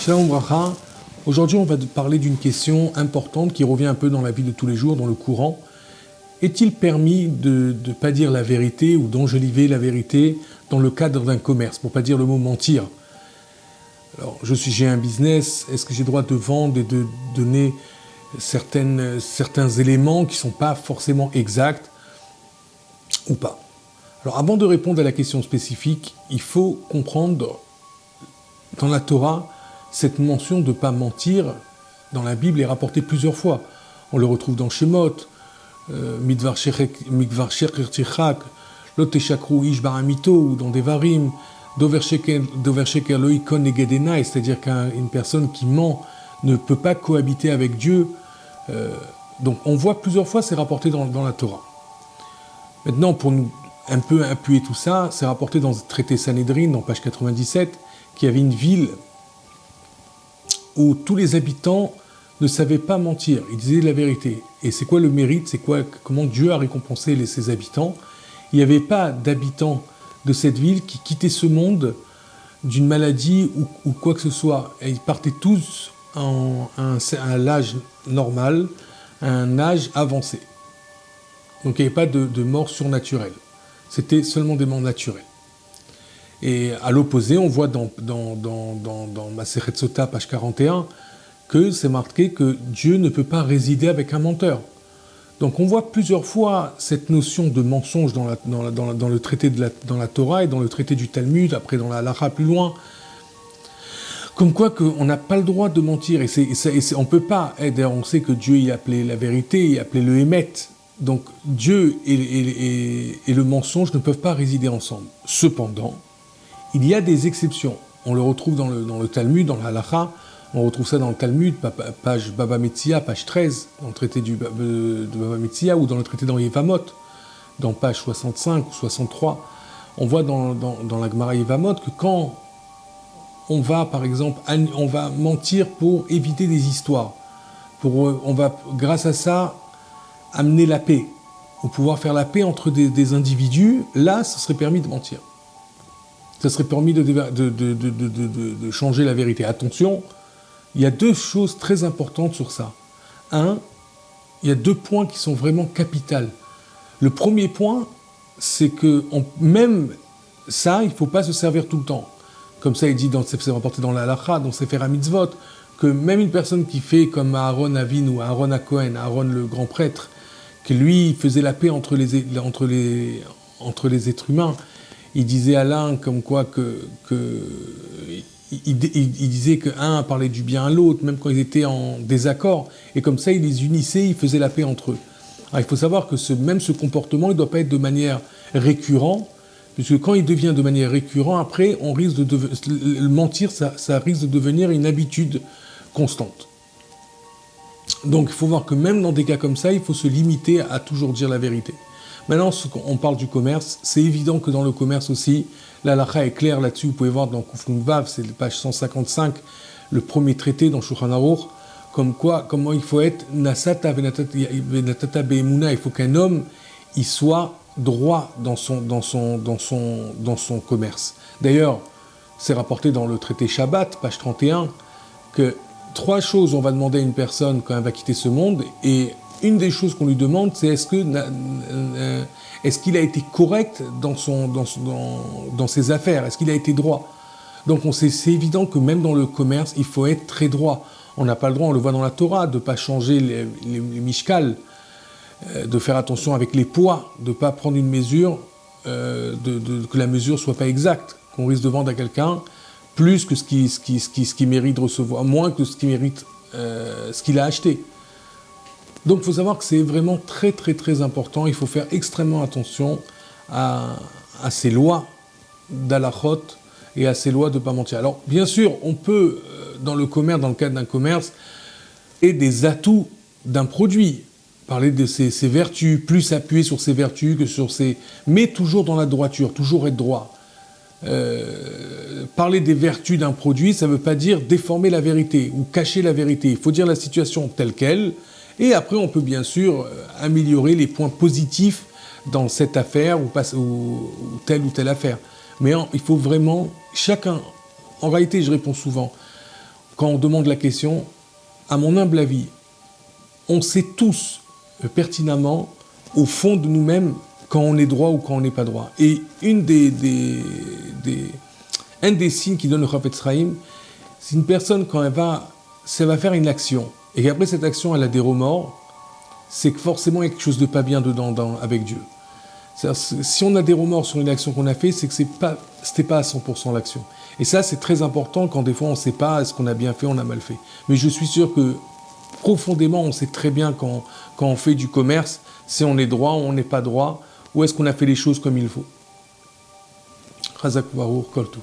Shalom Bracha. Aujourd'hui, on va parler d'une question importante qui revient un peu dans la vie de tous les jours, dans le courant. Est-il permis de ne pas dire la vérité ou d'enjoliver la vérité dans le cadre d'un commerce, pour ne pas dire le mot mentir? Alors, j'ai un business, est-ce que j'ai le droit de vendre et de donner certains éléments qui ne sont pas forcément exacts ou pas? Alors, avant de répondre à la question spécifique, il faut comprendre dans la Torah, cette mention de ne pas mentir dans la Bible est rapportée plusieurs fois. On le retrouve dans Shemot, Midvar Sheker Tichak, Lot Teshakru Ish Baramito, ou dans Devarim, Dover Sheker Lo Ikon Negedenai, c'est-à-dire qu'une personne qui ment ne peut pas cohabiter avec Dieu. Donc on voit plusieurs fois c'est rapporté dans la Torah. Maintenant, pour nous un peu appuyer tout ça, c'est rapporté dans le traité Sanhedrin, dans page 97, qu'il y avait une ville où tous les habitants ne savaient pas mentir, ils disaient la vérité. Et c'est quoi le mérite? Comment Dieu a récompensé ses habitants? Il n'y avait pas d'habitants de cette ville qui quittaient ce monde d'une maladie ou quoi que ce soit. Et ils partaient tous à l'âge normal, à un âge avancé. Donc il n'y avait pas de mort surnaturelle. C'était seulement des morts naturelles. Et à l'opposé, on voit dans Masechet Sota, page 41, que c'est marqué que Dieu ne peut pas résider avec un menteur. Donc on voit plusieurs fois cette notion de mensonge dans le traité dans la Torah et dans le traité du Talmud, après dans la Halacha plus loin, comme quoi qu'on n'a pas le droit de mentir. On ne peut pas, d'ailleurs on sait que Dieu y appelait la vérité, il appelait le Hémet. Donc Dieu et le mensonge ne peuvent pas résider ensemble. Cependant, il y a des exceptions. On le retrouve dans le Talmud, dans la Halacha. On retrouve ça dans le Talmud, page Baba Metzia, page 13, dans le traité de Baba Metzia, ou dans le traité d'Yevamot, dans page 65 ou 63. On voit dans la Gemara Yevamot que quand on va, par exemple, on va mentir pour éviter des histoires, on va, grâce à ça, amener la paix, ou pouvoir faire la paix entre des individus, là, ce serait permis de mentir. Ça serait permis de changer la vérité. Attention, il y a deux choses très importantes sur ça. Un, il y a deux points qui sont vraiment capitaux. Le premier point, c'est que même ça, il ne faut pas se servir tout le temps. Comme ça, il dit, c'est rapporté dans la Halacha, dans Sefer HaMitzvot, que même une personne qui fait comme Aaron Avin ou Aaron Cohen, Aaron le grand prêtre, que lui faisait la paix entre les êtres humains, il disait à l'un comme quoi il disait qu'un parlait du bien à l'autre, même quand ils étaient en désaccord, et comme ça il les unissait, il faisait la paix entre eux. Alors il faut savoir que ce comportement, il ne doit pas être de manière récurrente, puisque quand il devient de manière récurrente, après, on risque le mentir, ça risque de devenir une habitude constante. Donc il faut voir que même dans des cas comme ça, il faut se limiter à toujours dire la vérité. Maintenant, on parle du commerce, c'est évident que dans le commerce aussi, la halakha est claire là-dessus, vous pouvez voir dans Kuf Nun Vav, c'est la page 155, le premier traité dans Shulchan Aruch, comment il faut être Nasata Venatata Be'emuna, il faut qu'un homme, il soit droit dans son commerce. D'ailleurs, c'est rapporté dans le traité Shabbat, page 31, que 3 choses on va demander à une personne quand elle va quitter ce monde, et une des choses qu'on lui demande, c'est est-ce qu'il a été correct dans ses affaires? Est-ce qu'il a été droit? Donc c'est évident que même dans le commerce, il faut être très droit. On n'a pas le droit, on le voit dans la Torah, de ne pas changer les mishkal, de faire attention avec les poids, de ne pas prendre une mesure, que la mesure ne soit pas exacte, qu'on risque de vendre à quelqu'un plus que ce qu'il mérite de recevoir, moins que ce qu'il mérite, ce qu'il a acheté. Donc il faut savoir que c'est vraiment très très très important, il faut faire extrêmement attention à ces lois d'halachot et à ces lois de ne pas mentir. Alors bien sûr, on peut, dans le cadre d'un commerce, et des atouts d'un produit, parler de ses vertus, plus appuyer sur ses vertus que sur ses... mais toujours dans la droiture, toujours être droit. Parler des vertus d'un produit, ça ne veut pas dire déformer la vérité ou cacher la vérité. Il faut dire la situation telle qu'elle, et après on peut bien sûr améliorer les points positifs dans cette affaire ou telle affaire. Mais il faut vraiment, chacun, en réalité je réponds souvent, quand on demande la question, à mon humble avis, on sait tous pertinemment, au fond de nous-mêmes, quand on est droit ou quand on n'est pas droit. Et un des signes qui donne le Chafetz Chaim, c'est une personne, quand elle va faire une action, et qu'après cette action, elle a des remords, c'est que forcément, il y a quelque chose de pas bien dedans avec Dieu. Si on a des remords sur une action qu'on a faite, c'est que c'était pas à 100% l'action. Et ça, c'est très important quand des fois, on ne sait pas est-ce qu'on a bien fait, on a mal fait. Mais je suis sûr que profondément, on sait très bien quand on fait du commerce, si on est droit ou on n'est pas droit, ou est-ce qu'on a fait les choses comme il faut. Chazak Baruch Kol Tov.